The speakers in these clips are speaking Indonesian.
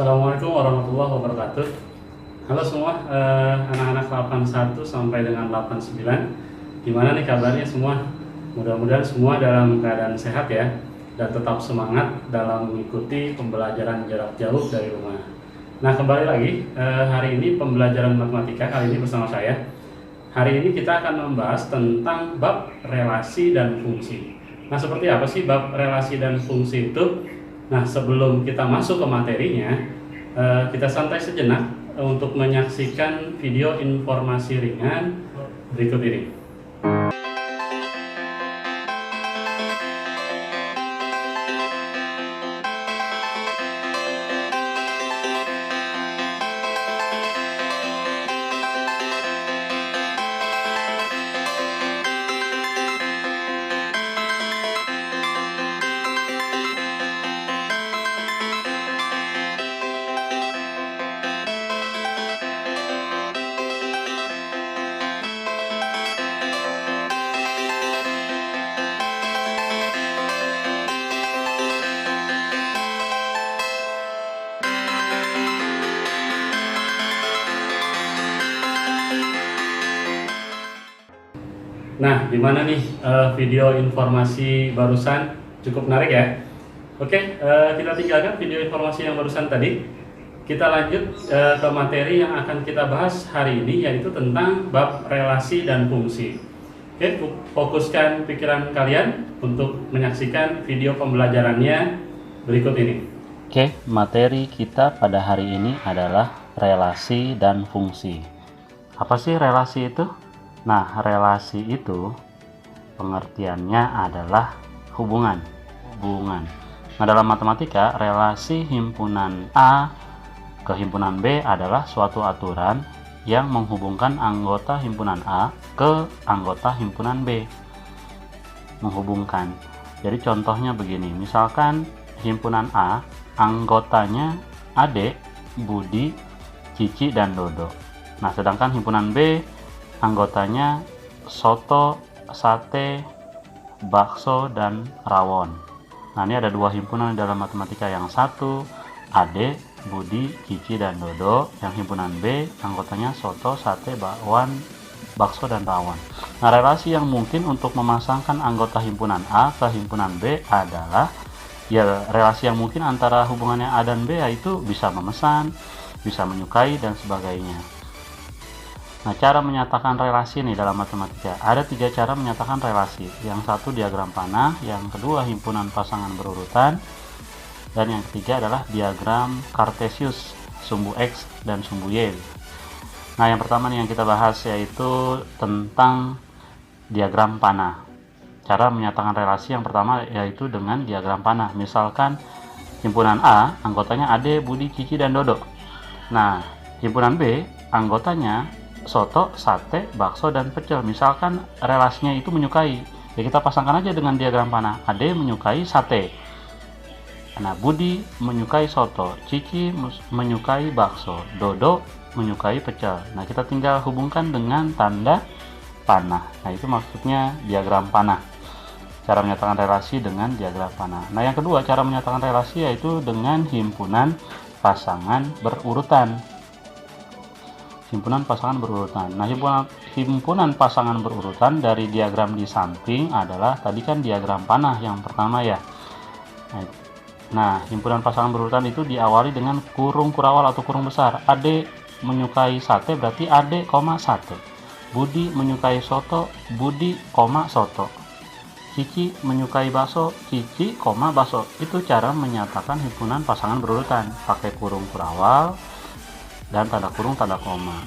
Assalamualaikum warahmatullahi wabarakatuh. Halo semua, anak-anak 81 sampai dengan 89. Gimana nih kabarnya semua? Mudah-mudahan semua dalam keadaan sehat ya, dan tetap semangat dalam mengikuti pembelajaran jarak jauh dari rumah. Nah, kembali lagi, hari ini pembelajaran matematika kali ini bersama saya. Hari ini kita akan membahas tentang bab relasi dan fungsi. Nah, seperti apa sih bab relasi dan fungsi itu? Nah, sebelum kita masuk ke materinya, kita santai sejenak untuk menyaksikan video informasi ringan berikut ini. Nah, gimana nih video informasi barusan? Cukup menarik ya? Oke, kita tinggalkan video informasi yang barusan tadi. Kita lanjut ke materi yang akan kita bahas hari ini, yaitu tentang bab relasi dan fungsi. Oke, fokuskan pikiran kalian untuk menyaksikan video pembelajarannya berikut ini. Oke, materi kita pada hari ini adalah relasi dan fungsi. Apa sih relasi itu? Nah, relasi itu pengertiannya adalah hubungan. Nah, dalam matematika, relasi himpunan A ke himpunan B adalah suatu aturan yang menghubungkan anggota himpunan A ke anggota himpunan B. Menghubungkan. Jadi contohnya begini, misalkan himpunan A, anggotanya Ade, Budi, Cici, dan Dodo. Nah, sedangkan himpunan B, anggotanya soto, sate, bakso, dan rawon. Nah, ini ada dua himpunan dalam matematika. Yang satu Ade, Budi, Cici, dan Dodo. Yang himpunan B, anggotanya soto, sate, bakwan, bakso, dan rawon. Nah, relasi yang mungkin untuk memasangkan anggota himpunan A ke himpunan B adalah relasi yang mungkin antara hubungannya A dan B, yaitu bisa memesan, bisa menyukai, dan sebagainya. Nah, cara menyatakan relasi nih dalam matematika. Ada 3 cara menyatakan relasi. Yang satu diagram panah, yang kedua himpunan pasangan berurutan, dan yang ketiga adalah diagram Cartesius, sumbu X dan sumbu Y. Nah, yang pertama nih yang kita bahas yaitu tentang diagram panah. Cara menyatakan relasi yang pertama yaitu dengan diagram panah. Misalkan himpunan A, anggotanya Ade, Budi, Cici, dan Dodo. Nah, himpunan B, anggotanya soto, sate, bakso, dan pecel. Misalkan relasinya itu menyukai, ya kita pasangkan aja dengan diagram panah. Ade menyukai sate, nah Budi menyukai soto, Cici menyukai bakso, Dodo menyukai pecel. Nah, kita tinggal hubungkan dengan tanda panah. Nah, itu maksudnya diagram panah. Cara menyatakan relasi dengan diagram panah. Nah, yang kedua cara menyatakan relasi yaitu dengan himpunan pasangan berurutan. Himpunan pasangan berurutan. Nah, himpunan pasangan berurutan dari diagram di samping adalah tadi kan diagram panah yang pertama ya. Nah, himpunan pasangan berurutan itu diawali dengan kurung kurawal atau kurung besar. Ade menyukai sate berarti Ade, sate. Budi menyukai soto, Budi, soto. Cici menyukai bakso, Cici, bakso. Itu cara menyatakan himpunan pasangan berurutan pakai kurung kurawal dan tanda kurung, tanda koma.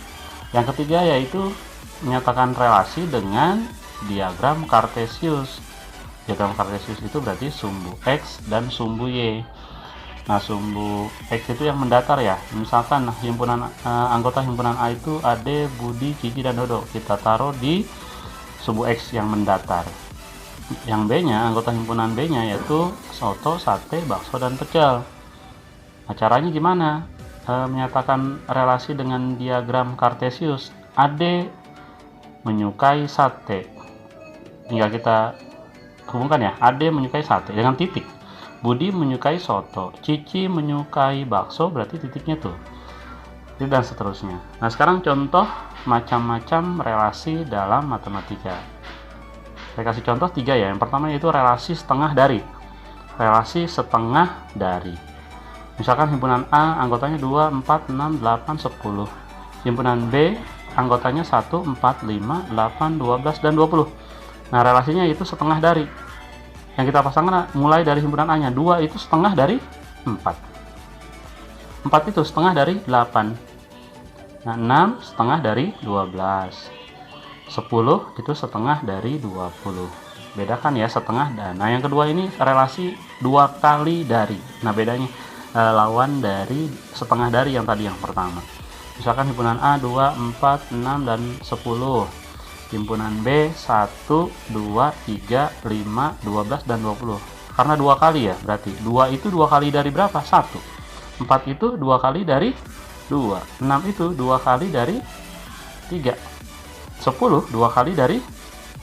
Yang ketiga yaitu menyatakan relasi dengan diagram Cartesius. Diagram Cartesius itu berarti sumbu X dan sumbu Y. Nah, sumbu X itu yang mendatar ya. Misalkan anggota himpunan A itu Ade, Budi, Cici, dan Dodo. Kita taruh di sumbu X yang mendatar. Yang B-nya, anggota himpunan B-nya yaitu soto, sate, bakso, dan pecel. Nah, caranya gimana? Menyatakan relasi dengan diagram Cartesius. Ade menyukai sate, tinggal kita hubungkan ya, Ade menyukai sate dengan titik. Budi menyukai soto, Cici menyukai bakso, berarti titiknya tuh, dan seterusnya. Nah sekarang contoh macam-macam relasi dalam matematika. Saya kasih contoh 3 ya. Yang pertama yaitu relasi setengah dari. Relasi setengah dari. Misalkan himpunan A anggotanya 2, 4, 6, 8, 10. Himpunan B anggotanya 1, 4, 5, 8, 12, dan 20. Nah relasinya itu setengah dari. Yang kita pasangkan mulai dari himpunan A nya. 2 itu setengah dari 4. 4 itu setengah dari 8. Nah 6 setengah dari 12. 10 itu setengah dari 20. Bedakan ya setengah dan. Nah yang kedua ini relasi 2 kali dari. Nah bedanya lawan dari setengah dari yang tadi yang pertama. Misalkan himpunan A 2, 4, 6, dan 10. Himpunan B 1, 2, 3, 5, 12, dan 20. Karena 2 kali ya, berarti 2 itu 2 kali dari berapa? 1. 4 itu 2 kali dari 2. 6 itu 2 kali dari 3. 10 2 kali dari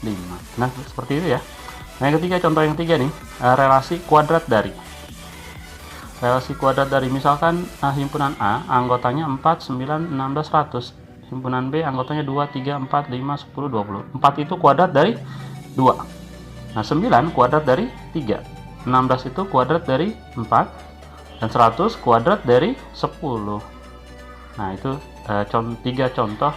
5. Nah seperti itu ya. Nah yang ketiga, contoh yang ketiga nih, relasi kuadrat dari. Relasi kuadrat dari misalkan himpunan A anggotanya 4, 9, 16, 100. Himpunan B anggotanya 2, 3, 4, 5, 10, 20. 4 itu kuadrat dari 2. Nah 9 kuadrat dari 3. 16 itu kuadrat dari 4. Dan 100 kuadrat dari 10. Nah itu 3 contoh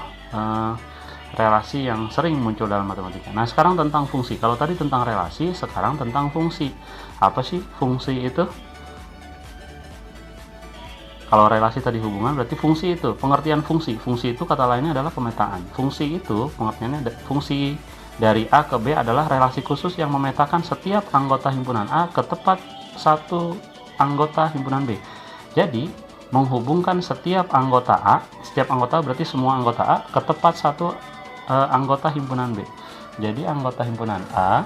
relasi yang sering muncul dalam matematika. Nah sekarang tentang fungsi. Kalau tadi tentang relasi, sekarang tentang fungsi. Apa sih fungsi itu? Kalau relasi tadi hubungan, berarti fungsi itu pengertian fungsi. Fungsi itu kata lainnya adalah pemetaan. Fungsi itu pengertiannya fungsi dari A ke B adalah relasi khusus yang memetakan setiap anggota himpunan A ke tepat satu anggota himpunan B. Jadi menghubungkan setiap anggota A, setiap anggota berarti semua anggota A ke tepat satu anggota himpunan B. Jadi anggota himpunan A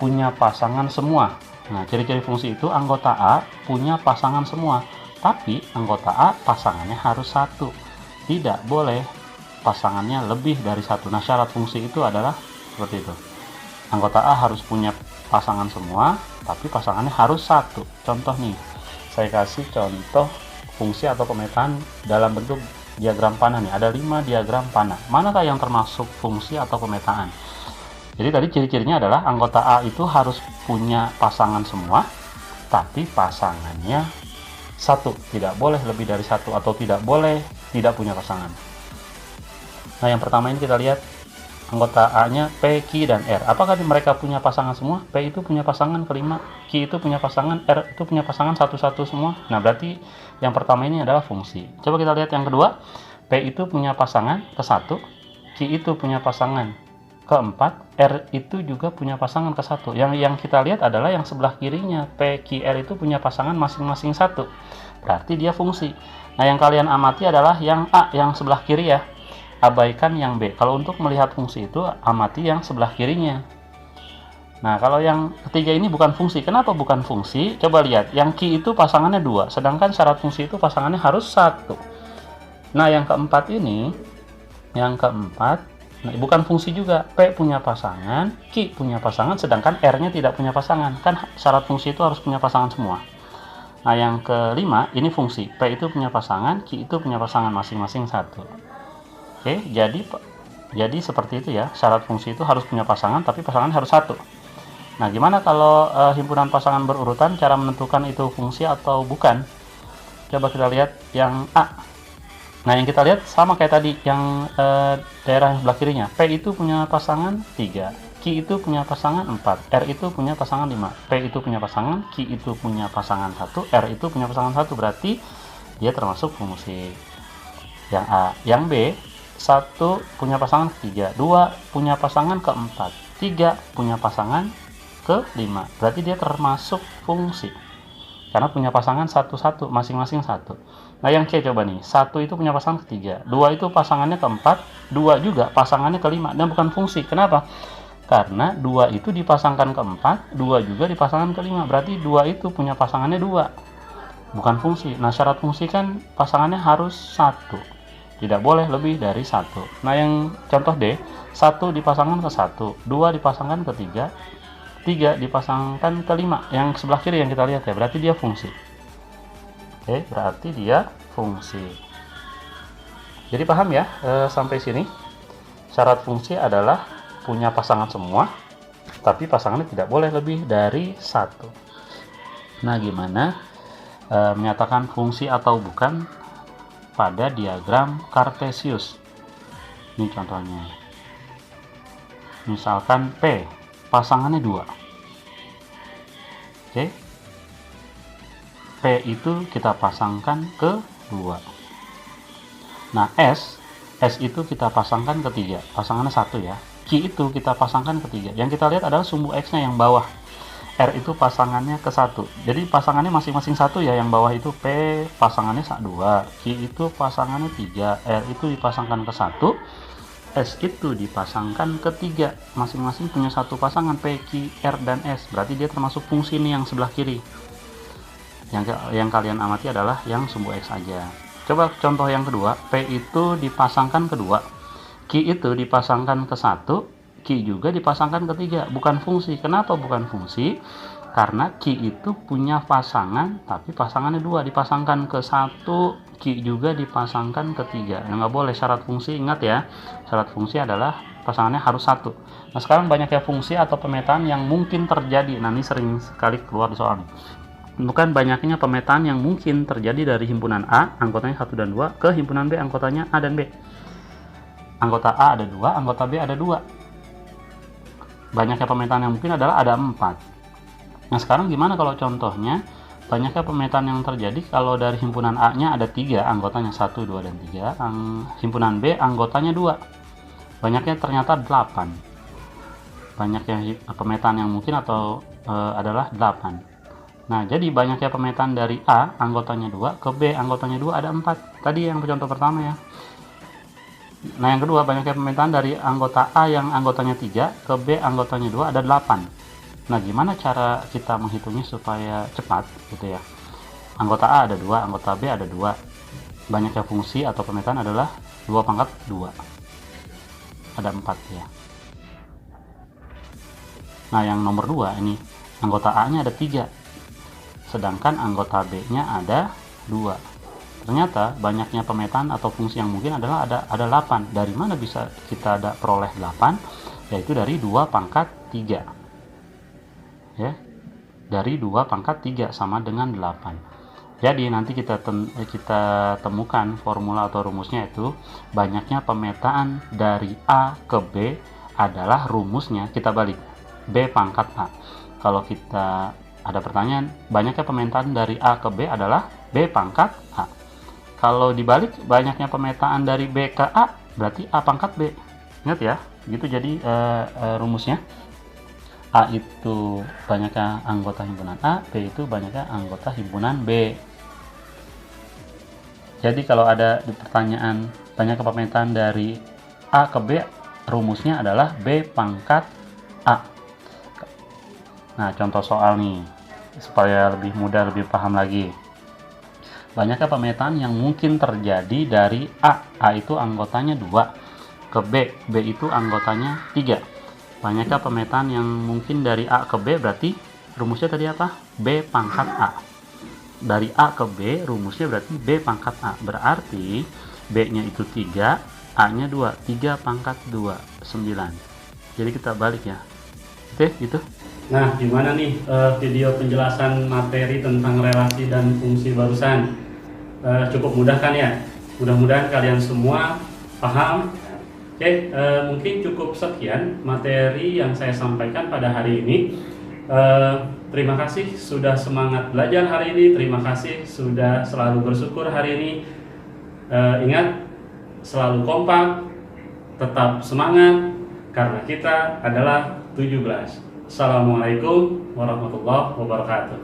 punya pasangan semua. Nah ciri-ciri fungsi itu anggota A punya pasangan semua. Tapi anggota A pasangannya harus 1. Tidak boleh pasangannya lebih dari 1. Nah syarat fungsi itu adalah seperti itu. Anggota A harus punya pasangan semua, tapi pasangannya harus 1. Contoh nih, saya kasih contoh fungsi atau pemetaan dalam bentuk diagram panah nih. Ada 5 diagram panah. Manakah yang termasuk fungsi atau pemetaan? Jadi tadi ciri-cirinya adalah anggota A itu harus punya pasangan semua, tapi pasangannya 1, tidak boleh lebih dari 1, atau tidak boleh tidak punya pasangan. Nah yang pertama ini kita lihat anggota A nya P, Q, dan R. Apakah mereka punya pasangan semua? P itu punya pasangan kelima, Q itu punya pasangan, R itu punya pasangan satu-satu semua. Nah berarti yang pertama ini adalah fungsi. Coba kita lihat yang kedua. P itu punya pasangan ke-1, Q itu punya pasangan ke-4, R itu juga punya pasangan ke-1. Yang kita lihat adalah yang sebelah kirinya, P, Q, R itu punya pasangan masing-masing 1. Berarti dia fungsi. Nah yang kalian amati adalah yang A, yang sebelah kiri ya. Abaikan yang B. Kalau untuk melihat fungsi itu, amati yang sebelah kirinya. Nah kalau yang ketiga ini bukan fungsi. Kenapa bukan fungsi? Coba lihat, yang Q itu pasangannya 2, sedangkan syarat fungsi itu pasangannya harus 1. Nah yang keempat ini, yang keempat, nah, bukan fungsi juga. P punya pasangan, Q punya pasangan, sedangkan R-nya tidak punya pasangan. Kan syarat fungsi itu harus punya pasangan semua. Nah, yang kelima, ini fungsi. P itu punya pasangan, Q itu punya pasangan masing-masing 1. Oke, jadi seperti itu ya. Syarat fungsi itu harus punya pasangan, tapi pasangan harus 1. Nah, gimana kalau himpunan pasangan berurutan, cara menentukan itu fungsi atau bukan? Coba kita lihat yang A. Nah yang kita lihat sama kayak tadi yang daerah yang sebelah kirinya. P itu punya pasangan 3, Q itu punya pasangan 4, R itu punya pasangan 5, P itu punya pasangan, Q itu punya pasangan 1, R itu punya pasangan 1. Berarti dia termasuk fungsi. Yang A. Yang B, 1 punya pasangan ke-3, 2 punya pasangan ke-4, 3 punya pasangan ke-5. Berarti dia termasuk fungsi karena punya pasangan satu-satu, masing-masing 1. Nah yang C coba nih, 1 itu punya pasangan ke-3, 2 itu pasangannya ke-4, 2 juga pasangannya ke-5, dan bukan fungsi. Kenapa? Karena 2 itu dipasangkan ke-4, 2 juga dipasangkan ke-5, berarti 2 itu punya pasangannya 2, bukan fungsi. Nah syarat fungsi kan pasangannya harus 1, tidak boleh lebih dari 1. Nah yang contoh D, 1 dipasangkan ke 1, 2 dipasangkan ke 3, 3 dipasangkan ke 5, yang sebelah kiri yang kita lihat ya, berarti dia fungsi. Oke, berarti dia fungsi. Jadi paham ya sampai sini? Syarat fungsi adalah punya pasangan semua, tapi pasangannya tidak boleh lebih dari 1. Nah, gimana menyatakan fungsi atau bukan pada diagram Cartesius? Ini contohnya. Misalkan P pasangannya 2. Oke. P itu kita pasangkan ke 2. Nah, S itu kita pasangkan ke 3. Pasangannya 1 ya. Q itu kita pasangkan ke 3. Yang kita lihat adalah sumbu X-nya yang bawah. R itu pasangannya ke 1. Jadi pasangannya masing-masing 1 ya. Yang bawah itu P pasangannya 2. Q itu pasangannya 3. R itu dipasangkan ke 1. S itu dipasangkan ke 3. Masing-masing punya satu pasangan P, Q, R, dan S. Berarti dia termasuk fungsi nih yang sebelah kiri. Yang kalian amati adalah yang sumbu X aja. Coba contoh yang kedua. P itu dipasangkan ke 2. Q itu dipasangkan ke 1. Q juga dipasangkan ke 3. Bukan fungsi. Kenapa bukan fungsi? Karena Q itu punya pasangan, tapi pasangannya 2. Dipasangkan ke 1. Q juga dipasangkan ke 3. Nggak boleh syarat fungsi, ingat ya. Syarat fungsi adalah pasangannya harus 1. Nah, sekarang banyaknya fungsi atau pemetaan yang mungkin terjadi. Nah, ini sering sekali keluar di soal nih. Bukan banyaknya pemetaan yang mungkin terjadi dari himpunan A, anggotanya 1 dan 2, ke himpunan B, anggotanya A dan B. Anggota A ada 2, anggota B ada 2. Banyaknya pemetaan yang mungkin adalah ada 4. Nah, sekarang gimana kalau contohnya banyaknya pemetaan yang terjadi kalau dari himpunan A-nya ada 3, anggotanya 1, 2, dan 3. Himpunan B, anggotanya 2. Banyaknya ternyata 8. Banyaknya pemetaan yang mungkin atau adalah 8. Nah, jadi banyaknya pemetaan dari A, anggotanya 2, ke B, anggotanya 2, ada 4. Tadi yang contoh pertama ya. Nah, yang kedua, banyaknya pemetaan dari anggota A yang anggotanya 3, ke B, anggotanya 2, ada 8. Nah, gimana cara kita menghitungnya supaya cepat gitu ya? Anggota A ada 2, anggota B ada 2. Banyaknya fungsi atau pemetaan adalah 2 pangkat 2. Ada 4 ya. Nah, yang nomor 2 ini, anggota A-nya ada 3. Sedangkan anggota B-nya ada 2. Ternyata banyaknya pemetaan atau fungsi yang mungkin adalah ada 8. Dari mana bisa kita peroleh 8? Yaitu dari 2 pangkat 3. Ya, dari 2 pangkat 3 sama dengan 8. Jadi nanti kita temukan formula atau rumusnya, itu banyaknya pemetaan dari A ke B adalah rumusnya kita balik B pangkat A. Kalau kita ada pertanyaan, banyaknya pemetaan dari A ke B adalah B pangkat A. Kalau dibalik, banyaknya pemetaan dari B ke A berarti A pangkat B. Ingat ya, gitu jadi rumusnya. A itu banyaknya anggota himpunan A, B itu banyaknya anggota himpunan B. Jadi kalau ada di pertanyaan banyaknya pemetaan dari A ke B, rumusnya adalah B pangkat A. Nah, contoh soal nih, supaya lebih mudah, lebih paham lagi. Banyaknya pemetaan yang mungkin terjadi dari A. A itu anggotanya 2. Ke B. B itu anggotanya 3. Banyaknya pemetaan yang mungkin dari A ke B, berarti rumusnya tadi apa? B pangkat A. Dari A ke B, rumusnya berarti B pangkat A. Berarti B-nya itu 3, A-nya 2. 3 pangkat 2, 9. Jadi kita balik ya. Oke, gitu. Nah, gimana nih video penjelasan materi tentang relasi dan fungsi barusan? Cukup mudah kan ya? Mudah-mudahan kalian semua paham. Oke, mungkin cukup sekian materi yang saya sampaikan pada hari ini. Terima kasih sudah semangat belajar hari ini. Terima kasih sudah selalu bersyukur hari ini. Ingat, selalu kompak, tetap semangat, karena kita adalah 17. Assalamualaikum warahmatullahi wabarakatuh.